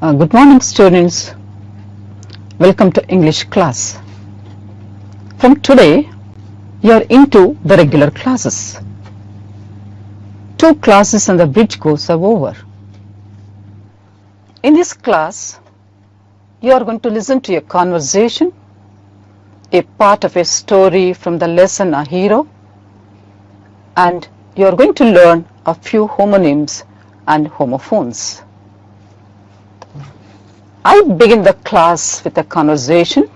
Good morning, students. Welcome to English class. From today, you are into the regular classes. 2 classes and the bridge course are over. In this class, you are going to listen to a conversation, a part of a story from the lesson A Hero, and you are going to learn a few homonyms and homophones. I begin the class with a conversation.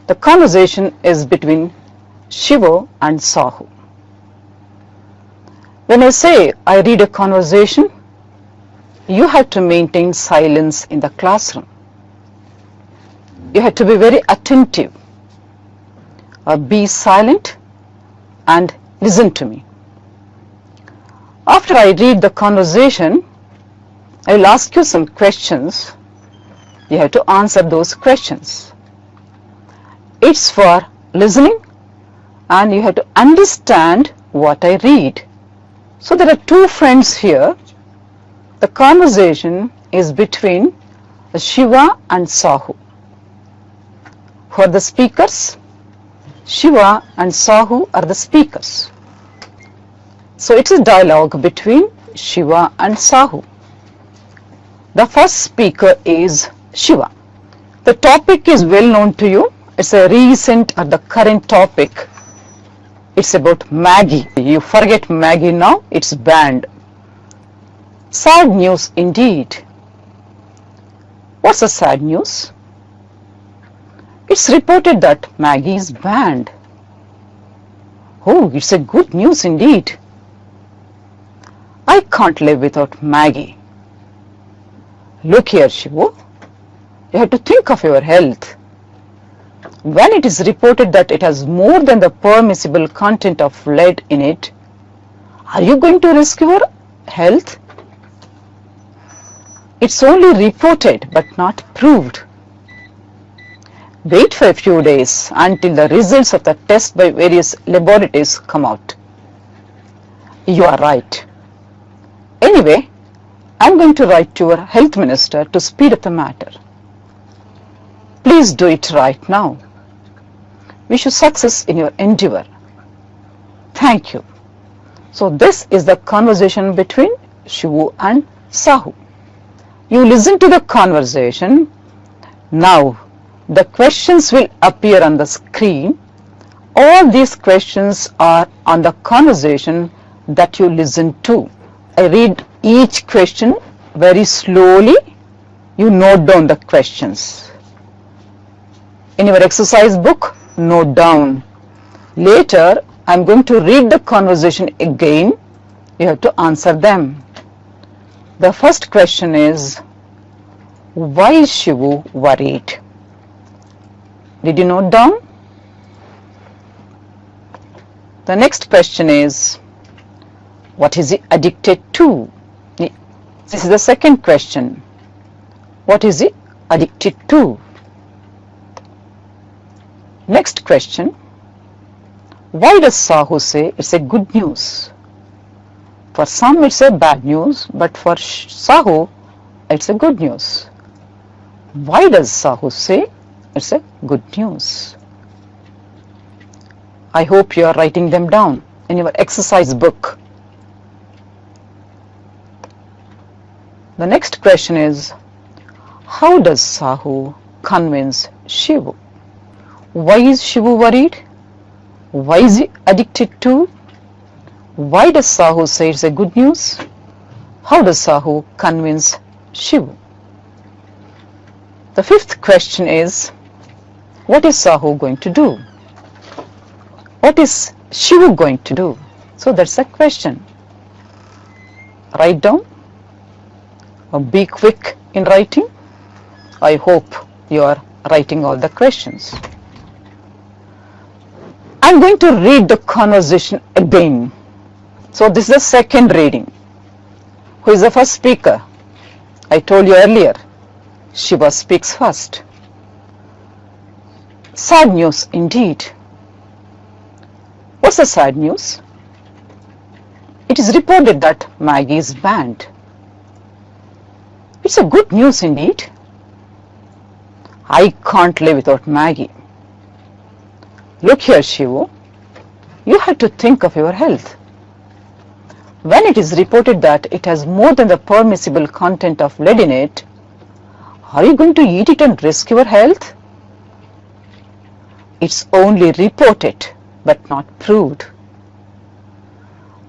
The conversation is between Shivu and Sahu. When I say I read a conversation, you have to maintain silence in the classroom. You have to be very attentive. Be silent and listen to me. After I read the conversation, I will ask you some questions. You have to answer those questions. It's for listening and you have to understand what I read. So there are 2 friends here. The conversation is between Shiva and Sahu. Who are the speakers? Shiva and Sahu are the speakers. So it's a dialogue between Shiva and Sahu. The first speaker is Shiva. The topic is well known to you. It's a recent or the current topic. It's about Maggie. You forget Maggie now, it's banned. Sad news indeed. What's the sad news? It's reported that Maggie is banned. Oh, it's a good news indeed. I can't live without Maggie. Look here, Shivu. You have to think of your health. When it is reported that it has more than the permissible content of lead in it, are you going to risk your health? It's only reported but not proved. Wait for a few days until the results of the test by various laboratories come out. You are right. Anyway, I'm going to write to your health minister to speed up the matter. Please do it right now. Wish you success in your endeavor. Thank you. So this is the conversation between Shivu and Sahu. You listen to the conversation. Now the questions will appear on the screen. All these questions are on the conversation that you listen to. I read each question very slowly. You note down the questions. In your exercise book, note down. Later, I am going to read the conversation again. You have to answer them. The first question is, why is Shivu worried? Did you note down? The next question is, what is he addicted to? This is the second question. What is he addicted to? Next question. Why does Sahu say it's a good news? For some it's a bad news, but for Sahu it's a good news. Why does Sahu say it's a good news? I hope you are writing them down in your exercise book. The next question is, how does Sahu convince Shivu? Why is Shivu worried? Why is he addicted to? Why does Sahu say it's a good news? How does Sahu convince Shivu? The fifth question is, what is Sahu going to do? What is Shivu going to do? So that's a question. Write down. Be quick in writing. I hope you are writing all the questions. I'm going to read the conversation again. So this is the second reading. Who is the first speaker? I told you earlier, Shiva speaks first. Sad news indeed. What's the sad news? It is reported that Maggie is banned. It's a good news indeed. I can't live without Maggie. Look here, Shivu. You have to think of your health. When it is reported that it has more than the permissible content of lead in it, are you going to eat it and risk your health? It's only reported, but not proved.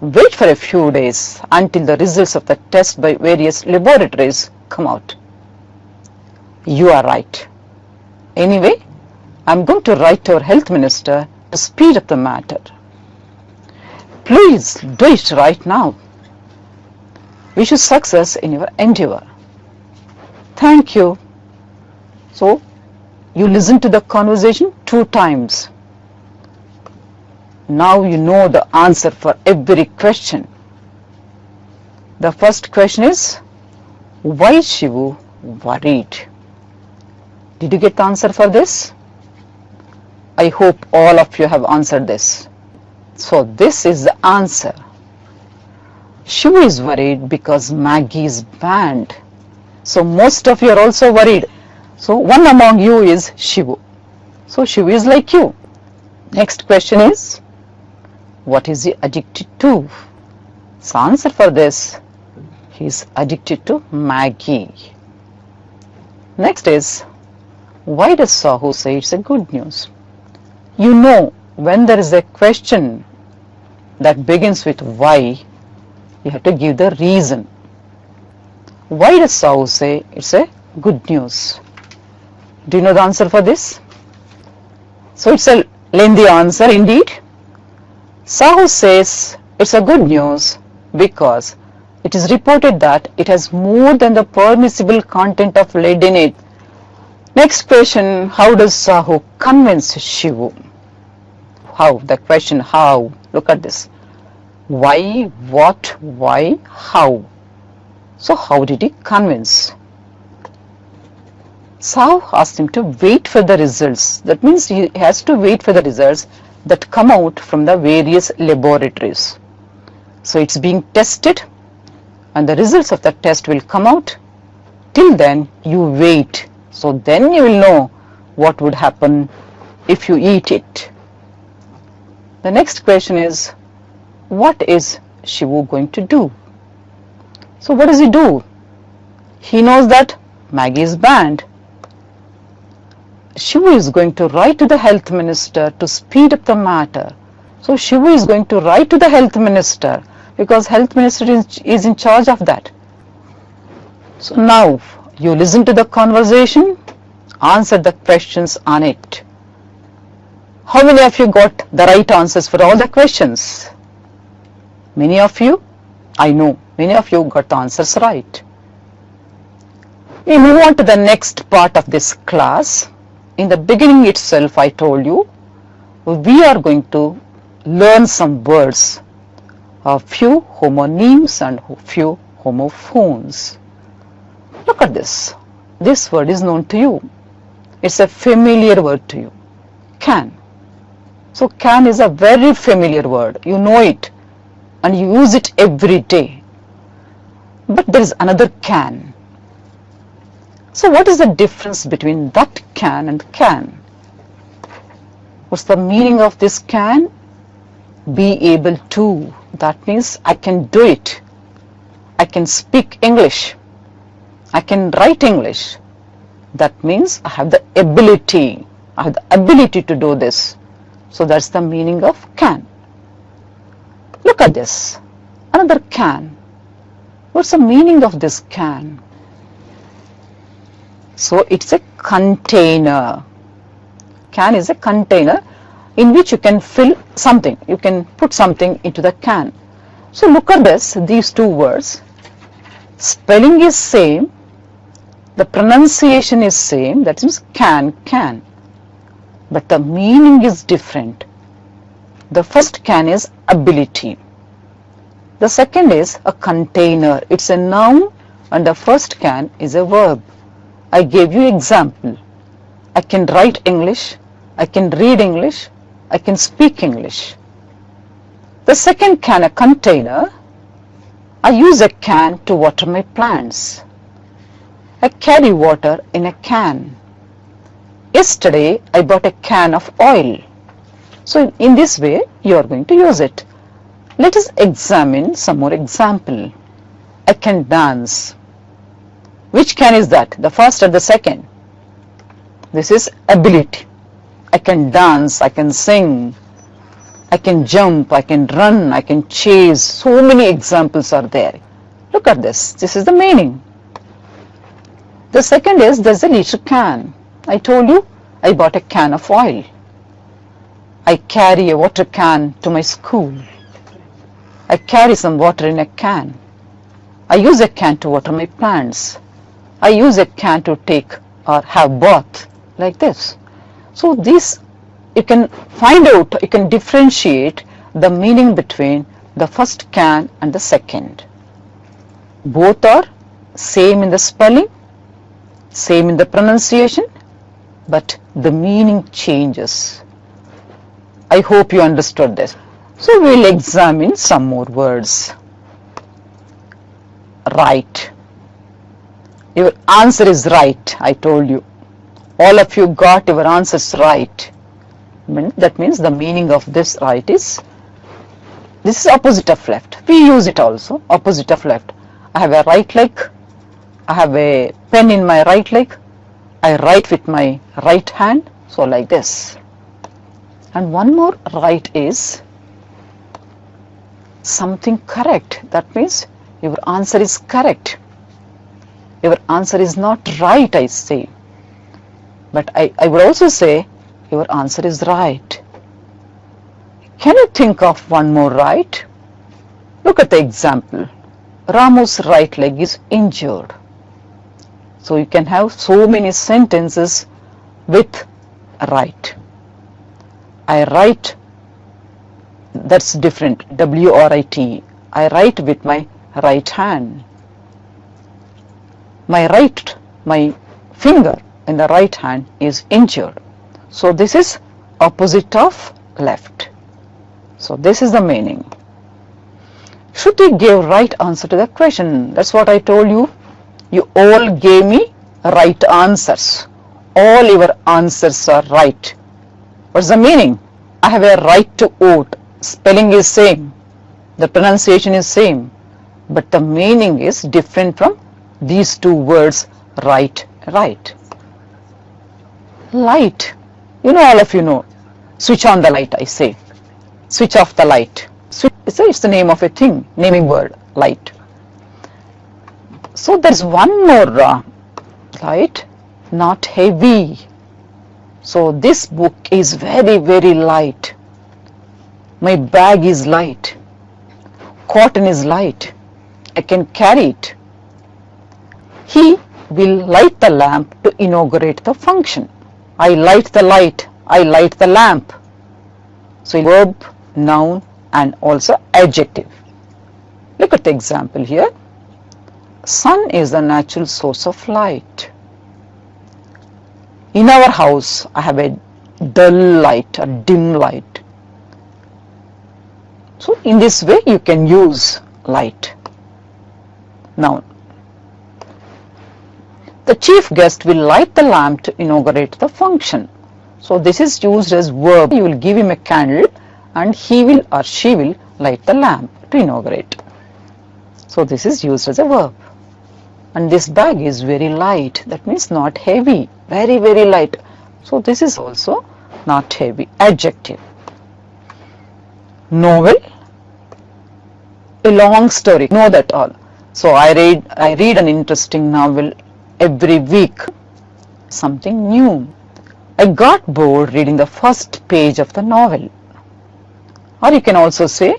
Wait for a few days until the results of the test by various laboratories come out. You are right. Anyway, I'm going to write to our health minister to speed up the matter. Please do it right now. Wish you success in your endeavor. Thank you. So, you listen to the conversation 2 times. Now you know the answer for every question. The first question is, why is Shivu worried? Did you get the answer for this? I hope all of you have answered this. So this is the answer. Shivu is worried because Maggie is banned. So most of you are also worried. So one among you is Shivu. So Shivu is like you. Next question is, what is he addicted to? So answer for this, he is addicted to Maggie. Next is, why does Sahu say it's a good news? You know, when there is a question that begins with why, you have to give the reason. Why does Sahu say it's a good news? Do you know the answer for this? So it's a lengthy answer indeed. Sahu says it's a good news because it is reported that it has more than the permissible content of lead in it. Next question, how does Sahu convince Shivu? How? The question how. Look at this. Why, what, why, how. So how did he convince? Sahu asked him to wait for the results. That means he has to wait for the results that come out from the various laboratories. So it's being tested and the results of the test will come out. Till then you wait. So then you will know what would happen if you eat it. The next question is, what is Shivu going to do? So what does he do? He knows that Maggie is banned. Shivu is going to write to the health minister to speed up the matter. So Shivu is going to write to the health minister because health minister is in charge of that. So now you listen to the conversation, answer the questions on it. How many of you got the right answers for all the questions? Many of you? I know, many of you got the answers right. We move on to the next part of this class. In the beginning itself, I told you, we are going to learn some words, a few homonyms and a few homophones. Look at this. This word is known to you. It's a familiar word to you. Can. So can is a very familiar word. You know it and you use it every day. But there is another can. So what is the difference between that can and can? What's the meaning of this can? Be able to. That means I can do it. I can speak English. I can write English. That means I have the ability. I have the ability to do this. So that's the meaning of can. Look at this. Another can. What's the meaning of this can? So it's a container. Can is a container in which you can fill something. You can put something into the can. So look at this, these two words. Spelling is same. The pronunciation is same. That means can. But the meaning is different. The first can is ability. The second is a container. It's a noun and the first can is a verb. I gave you example. I can write English. I can read English. I can speak English. The second can, a container. I use a can to water my plants. I carry water in a can. Yesterday I bought a can of oil. So in this way you are going to use it. Let us examine some more example. I can dance. Which can is that? The first or the second? This is ability. I can dance, I can sing, I can jump, I can run, I can chase. So many examples are there. Look at this. This is the meaning. The second is there's a little can. I told you I bought a can of oil. I carry a water can to my school. I carry some water in a can. I use a can to water my plants. I use a can to take or have bath, like this. So this you can find out, you can differentiate the meaning between the first can and the second. Both are same in the spelling, same in the pronunciation, but the meaning changes. I hope you understood this. So we'll examine some more words. Right. Your answer is right, I told you. All of you got your answers right. That means the meaning of this right is, this is opposite of left. We use it also, opposite of left. I have a right leg. I have a pen in my right leg. I write with my right hand. So like this. And one more right is something correct. That means your answer is correct. Your answer is not right, I say. But I would also say your answer is right. Can you think of one more right? Look at the example. Ramu's right leg is injured. So you can have so many sentences with right. I write, that's different, W-R-I-T. I write with my right hand. My finger in the right hand is injured. So this is opposite of left. So this is the meaning. Shruti gave right answer to the question. That's what I told you. You all gave me right answers. All your answers are right. What's the meaning? I have a right to vote. Spelling is same. The pronunciation is same. But the meaning is different from these two words, right, right. Light. You know, all of you know. Switch on the light, I say. Switch off the light. It's the name of a thing, naming word, light. So there's one more light, not heavy. So this book is very, very light. My bag is light. Cotton is light. I can carry it. He will light the lamp to inaugurate the function. I light the light. I light the lamp. So verb, noun, and also adjective. Look at the example here. Sun is the natural source of light. In our house, I have a dull light, a dim light. So in this way, you can use light. Noun. The chief guest will light the lamp to inaugurate the function. So this is used as verb. You will give him a candle and he will or she will light the lamp to inaugurate. So this is used as a verb. And this bag is very light. That means not heavy. Very, very light. So this is also not heavy. Adjective. Novel. A long story. Know that all. So I read an interesting novel every week. Something new. I got bored reading the first page of the novel. Or you can also say,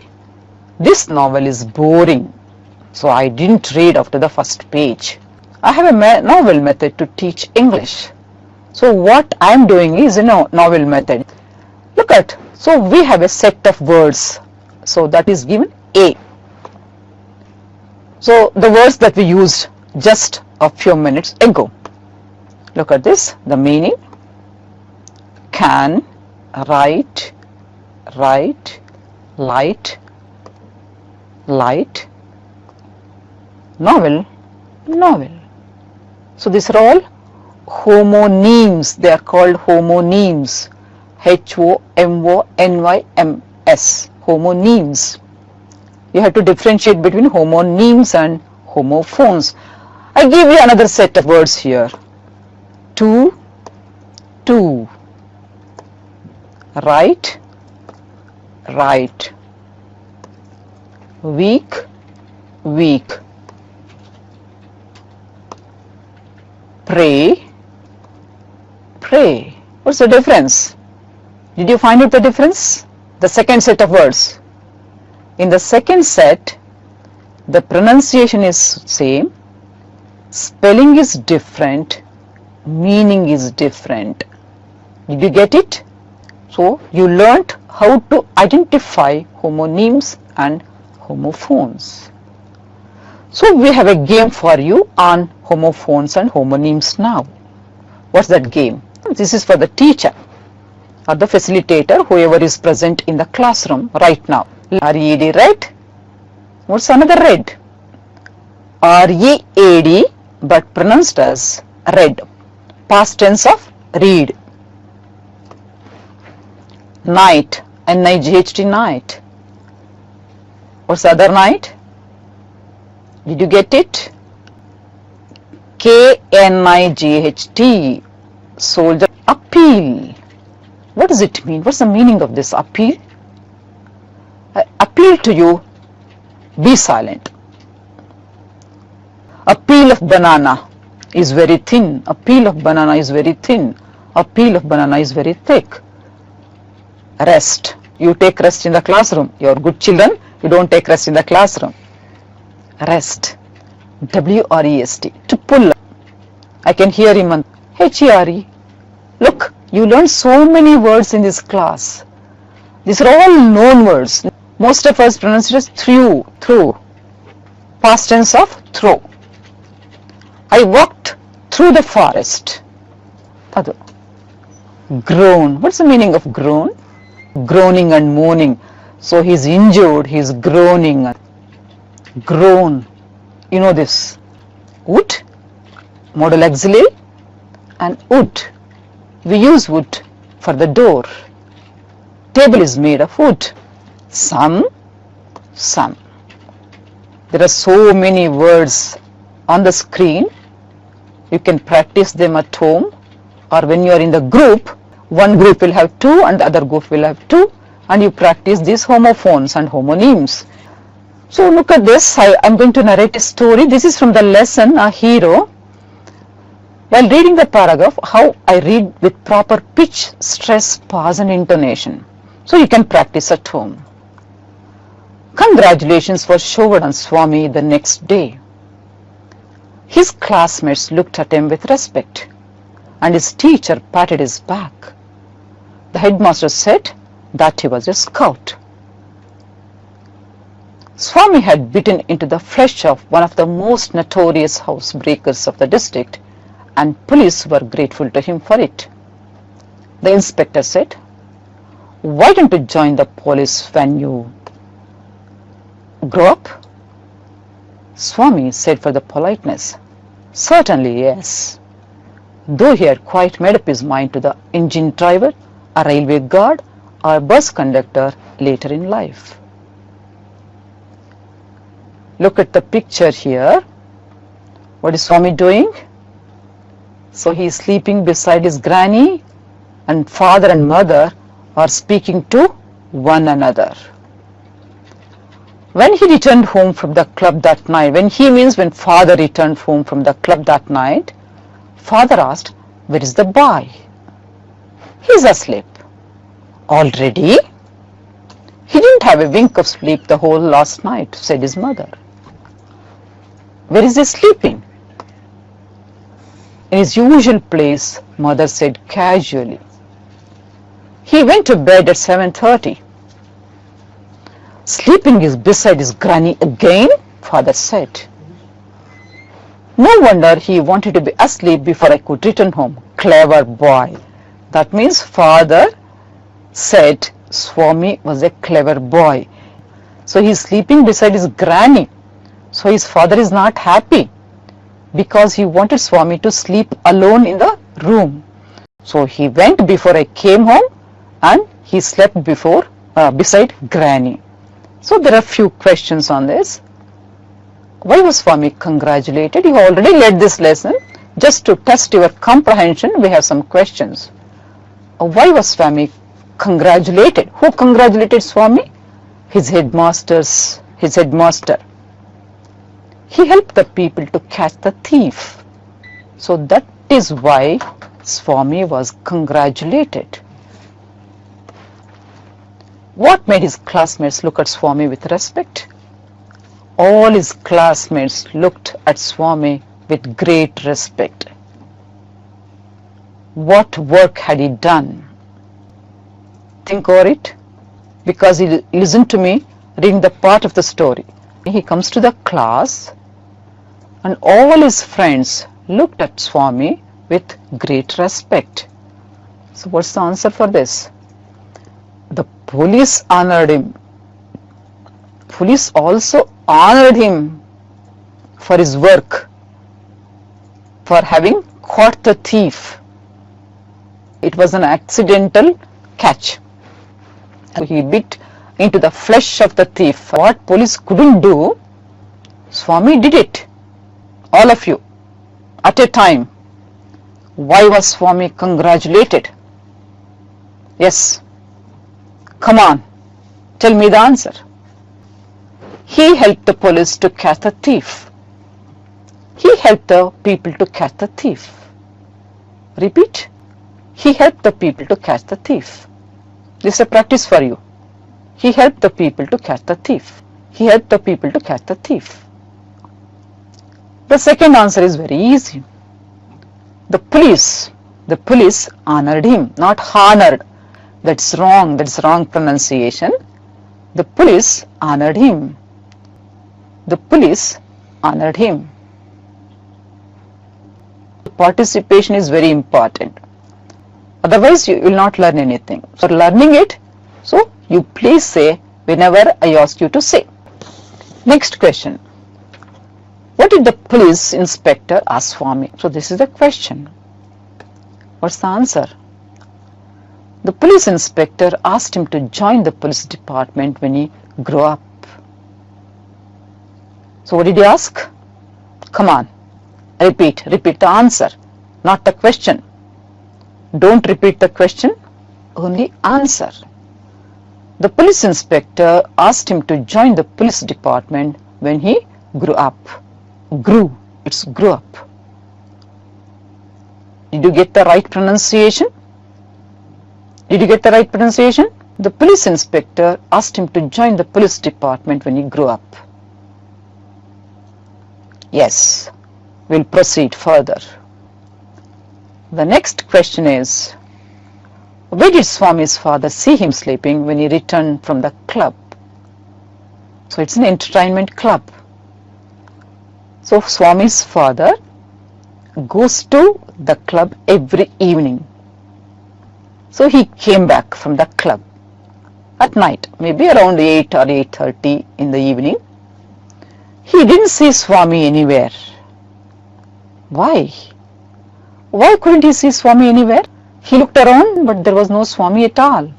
this novel is boring. So I didn't read after the first page. I have a novel method to teach English. So what I am doing is a novel method. Look at, so we have a set of words. So that is given A. So the words that we used just a few minutes ago. Look at this, the meaning. Can, write, light, novel. So these are all homonyms. They are called homonyms. H-O-M-O-N-Y-M-S. Homonyms. You have to differentiate between homonyms and homophones. I give you another set of words here. To, right, right, weak, weak, pray, pray. What's the difference? Did you find out the difference? The second set of words. In the second set, the pronunciation is same, spelling is different, meaning is different. Did you get it? So you learnt how to identify homonyms and homophones. So we have a game for you on homophones and homonyms now. What's that game? This is for the teacher or the facilitator, whoever is present in the classroom right now. R-E-D, read. What's another read? R-E-A-D, but pronounced as read. Past tense of read. Night, N-I-G-H-T, night. What's the other night? Did you get it? K-N-I-G-H-T, soldier. Appeal. What does it mean? What's the meaning of this appeal? I appeal to you, be silent. A peel of banana is very thin. A peel of banana is very thin. A peel of banana is very thick. Rest. You take rest in the classroom. You are good children. You don't take rest in the classroom. Rest. W-R-E-S-T. To pull up. I can hear him on H-E-R-E. Look, you learned so many words in this class. These are all known words. Most of us pronounce it as through, through. Past tense of through. I walked through the forest. Adu. Groan. What's the meaning of groan? Groaning and moaning. So he's injured, he's groaning. Groan. You know this. Wood, modal auxiliary, and wood. We use wood for the door. Table is made of wood. Some. There are so many words on the screen. You can practice them at home, or when you are in the group, one group will have two and the other group will have two, and you practice these homophones and homonyms. So look at this. I'm going to narrate a story. This is from the lesson, A Hero. While reading the paragraph, how I read with proper pitch, stress, pause and intonation. So you can practice at home. Congratulations were showered on Swami the next day. His classmates looked at him with respect, and his teacher patted his back. The headmaster said that he was a scout. Swami had bitten into the flesh of one of the most notorious housebreakers of the district, and police were grateful to him for it. The inspector said, "Why don't you join the police when you grow up?" Swami said for the politeness, "Certainly, yes," though he had quite made up his mind to the engine driver, a railway guard, or a bus conductor later in life. Look at the picture here. What is Swami doing? So he is sleeping beside his granny, and father and mother are speaking to one another. When he returned home from the club that night, when he means when father returned home from the club that night, father asked, "Where is the boy?" "He's asleep." "Already?" "He didn't have a wink of sleep the whole last night," said his mother. "Where is he sleeping?" "In his usual place," mother said casually. "He went to bed at 7:30. "Sleeping is beside his granny again," father said. "No wonder he wanted to be asleep before I could return home. Clever boy." That means father said Swami was a clever boy. So he is sleeping beside his granny. So his father is not happy. because he wanted Swami to sleep alone in the room. So he went before I came home and he slept beside Granny. So there are few questions on this. Why was Swami congratulated? You already led this lesson. Just to test your comprehension, we have some questions. Why was Swami congratulated? Who congratulated Swami? His headmaster. He helped the people to catch the thief. So that is why Swami was congratulated. What made his classmates look at Swami with respect? All his classmates looked at Swami with great respect. What work had he done? Think over it, because he listened to me reading the part of the story. He comes to the class and all his friends looked at Swami with great respect. So what's the answer for this? The police honored him. Police also honored him for his work, for having caught the thief. It was an accidental catch. He bit into the flesh of the thief. What police couldn't do, Swami did it. All of you, at a time. Why was Swami congratulated? Yes. Come on, tell me the answer. He helped the police to catch the thief. He helped the people to catch the thief. Repeat. He helped the people to catch the thief. This is a practice for you. He helped the people to catch the thief. He helped the people to catch the thief. The second answer is very easy. The police honored him, not honored. That's wrong pronunciation. The police honored him. The police honored him. Participation is very important. Otherwise you will not learn anything. So learning it, so you please say whenever I ask you to say. Next question. What did the police inspector ask Swami? So this is the question. What's the answer? The police inspector asked him to join the police department when he grew up. So what did he ask? Come on, repeat the answer, not the question. Don't repeat the question, only answer. The police inspector asked him to join the police department when he grew up. Grew, it's grew up. Did you get the right pronunciation? Did you get the right pronunciation? The police inspector asked him to join the police department when he grew up. Yes, we'll proceed further. The next question is, where did Swami's father see him sleeping when he returned from the club? So it's an entertainment club. So Swami's father goes to the club every evening. So he came back from the club at night, maybe around 8 or 8:30 in the evening. He didn't see Swami anywhere. Why? Why couldn't he see Swami anywhere? He looked around, but there was no Swami at all.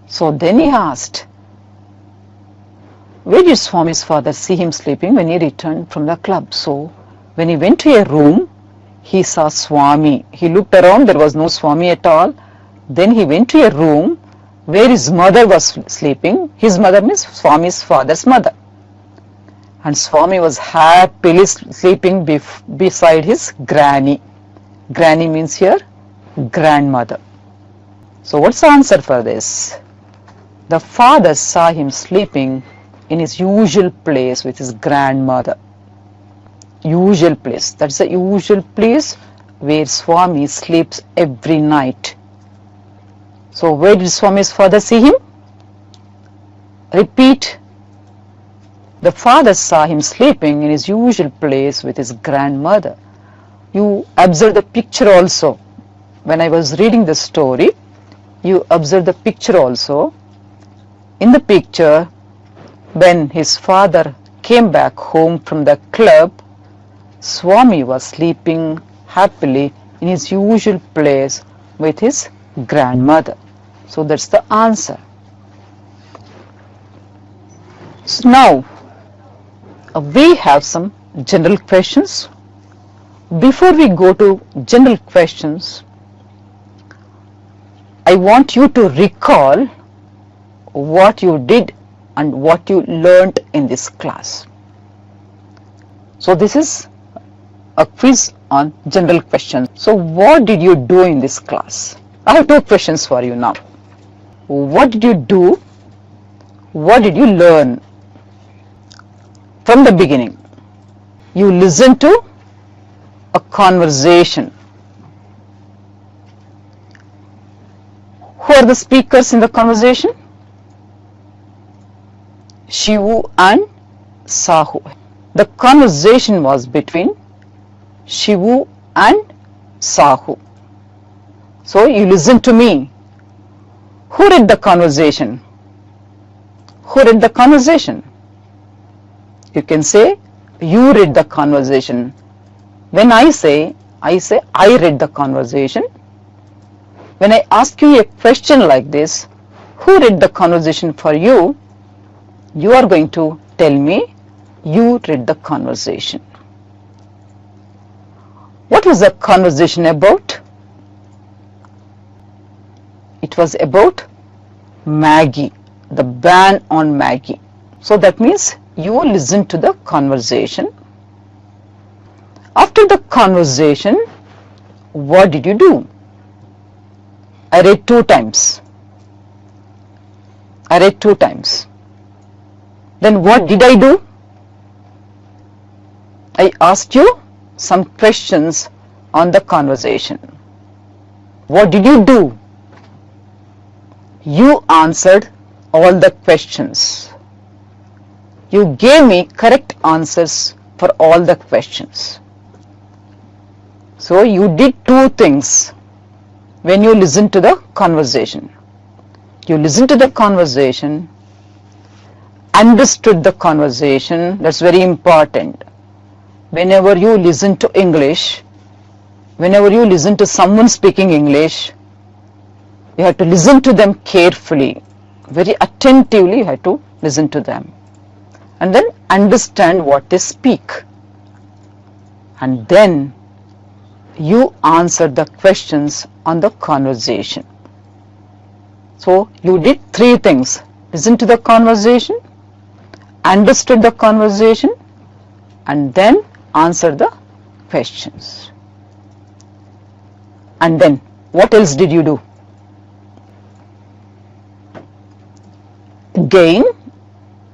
So then he asked, where did Swami's father see him sleeping when he returned from the club? So when he went to a room, he saw Swami. He looked around, there was no Swami at all. Then he went to a room where his mother was sleeping. His mother means Swami's father's mother. And Swami was happily sleeping beside his granny. Granny means here grandmother. So what's the answer for this? The father saw him sleeping in his usual place with his grandmother. Usual place, that's the usual place where Swami sleeps every night. So where did Swami's father see him? Repeat. The father saw him sleeping in his usual place with his grandmother. You observe the picture also. When I was reading the story, you observe the picture also. In the picture, when his father came back home from the club, Swami was sleeping happily in his usual place with his grandmother. So that's the answer. So now we have some general questions. Before we go to general questions, I want you to recall what you did and what you learned in this class. So this is a quiz on general questions. So what did you do in this class? I have two questions for you now. What did you do? What did you learn? From the beginning, you listened to a conversation. Who are the speakers in the conversation? Shivu and Sahu. The conversation was between Shivu and Sahu. So you listen to me. Who read the conversation? Who read the conversation? You can say you read the conversation. When I say I read the conversation. When I ask you a question like this, who read the conversation for you? You are going to tell me you read the conversation. What was the conversation about? It was about Maggie, the ban on Maggie. So that means you listen to the conversation. After the conversation, what did you do? I read 2 times. I read 2 times. Then what did I do? I asked you some questions on the conversation. What did you do? You answered all the questions. You gave me correct answers for all the questions. So you did 2 things when you listened to the conversation. You listened to the conversation, understood the conversation. That's very important. Whenever you listen to English, whenever you listen to someone speaking English, you have to listen to them carefully, very attentively you have to listen to them. And then understand what they speak. And then you answer the questions on the conversation. So you did 3 things. Listen to the conversation, understood the conversation, and then answer the questions. And then what else did you do? Again,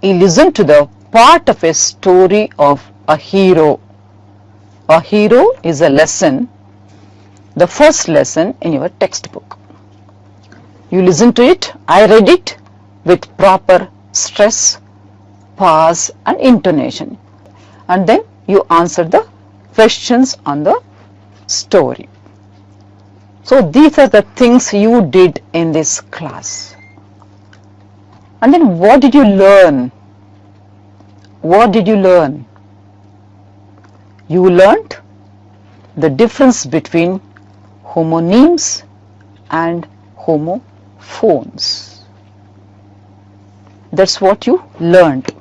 you listen to the part of a story of a hero. A hero is a lesson, the first lesson in your textbook. You listen to it, I read it with proper stress, pause and intonation. And then you answer the questions on the story. So these are the things you did in this class. And then what did you learn? What did you learn? You learned the difference between homonyms and homophones. That's what you learned.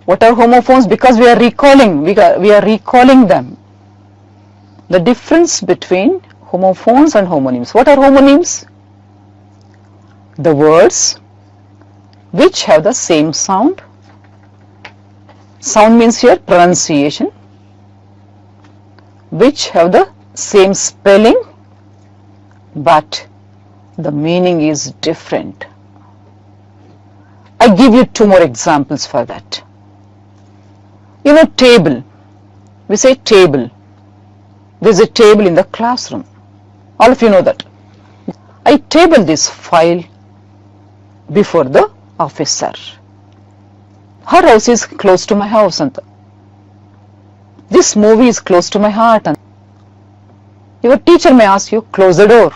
What are homophones? Because we are recalling them. The difference between homophones and homonyms. What are homonyms? The words which have the same sound. Sound means here pronunciation. Which have the same spelling, but the meaning is different. I give you 2 more examples for that. You know, table. We say table. There's a table in the classroom. All of you know that. I table this file before the officer. Her house is close to my house, and this movie is close to my heart. And your teacher may ask you, close the door.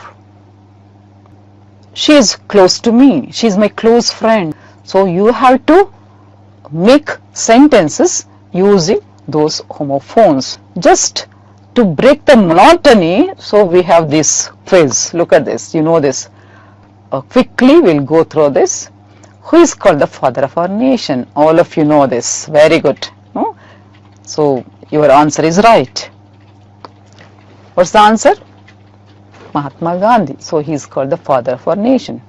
She is close to me. She is my close friend. So you have to make sentences using those homophones. Just to break the monotony, so we have this phrase. Look at this, you know this. Quickly we'll go through this. Who is called the father of our nation? All of you know this. Very good. No? So your answer is right. What's the answer? Mahatma Gandhi. So he is called the father of our nation.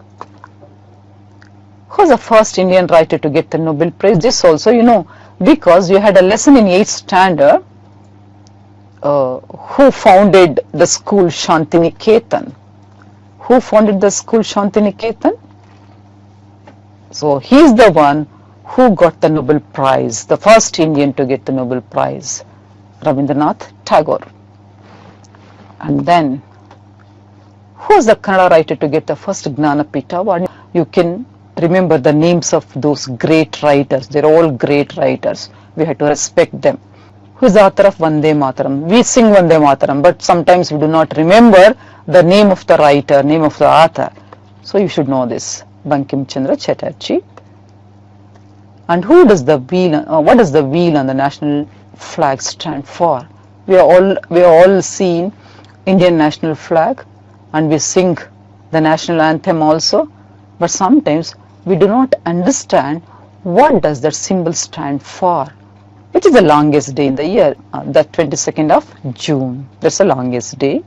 Who was the first Indian writer to get the Nobel Prize? This also you know, because you had a lesson in 8th standard. Who founded the school Shantiniketan? Who founded the school Shantiniketan? So he is the one who got the Nobel Prize, the first Indian to get the Nobel Prize, Rabindranath Tagore. And then, who was the Kannada writer to get the first Jnanapita Award? You can remember the names of those great writers. They're all great writers. We have to respect them. Who is the author of Vande Mataram? We sing Vande Mataram, but sometimes we do not remember the name of the writer, name of the author. So you should know this. Bankim Chandra Chatterjee. And who does the wheel? What does the wheel on the national flag stand for? We are all seen Indian national flag, and we sing the national anthem also. But sometimes we do not understand what does that symbol stand for. Which is the longest day in the year? The 22nd of June. That's the longest day.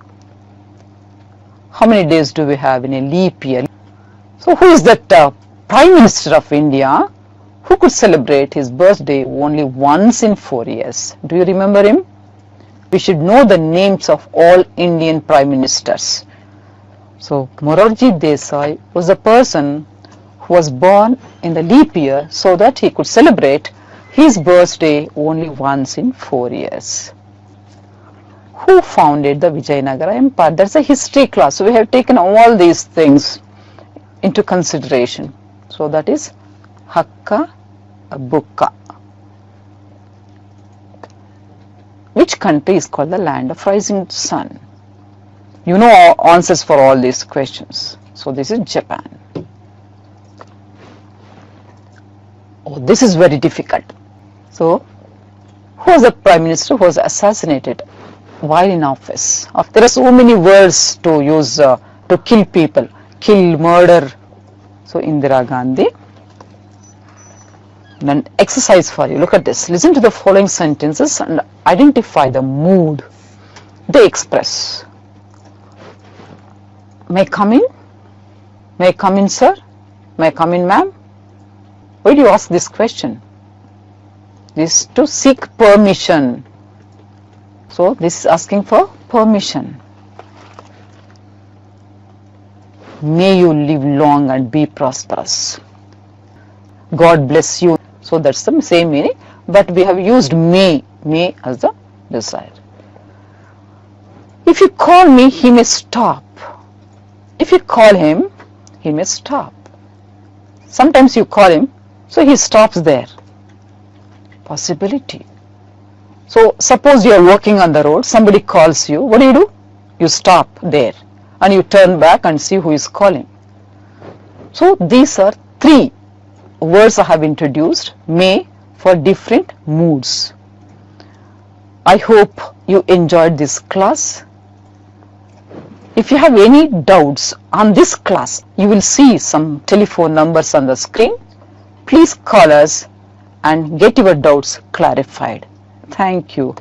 How many days do we have in a leap year? So who is that Prime Minister of India who could celebrate his birthday only once in 4 years? Do you remember him? We should know the names of all Indian Prime Ministers. So Morarji Desai was the person who was born in the leap year so that he could celebrate his birthday only once in 4 years. Who founded the Vijayanagara Empire? That's a history class. So we have taken all these things into consideration. So that is Hakka Bukka. Which country is called the land of rising sun? You know answers for all these questions. So this is Japan. Oh, this is very difficult. So, who was the Prime Minister who was assassinated while in office? There are so many words to use to kill people. Kill, murder. So, Indira Gandhi. Then exercise for you. Look at this. Listen to the following sentences and identify the mood they express. May I come in? May I come in, sir? May I come in, ma'am? Why do you ask this question? This is to seek permission. So this is asking for permission. May you live long and be prosperous. God bless you. So that's the same meaning, but we have used may as the desire. If you call me, he may stop. If you call him, he may stop. Sometimes you call him, so he stops there. Possibility. So suppose you are walking on the road, somebody calls you, what do? You stop there and you turn back and see who is calling. So these are 3 words I have introduced, may, for different moods. I hope you enjoyed this class. If you have any doubts on this class, you will see some telephone numbers on the screen. Please call us and get your doubts clarified. Thank you.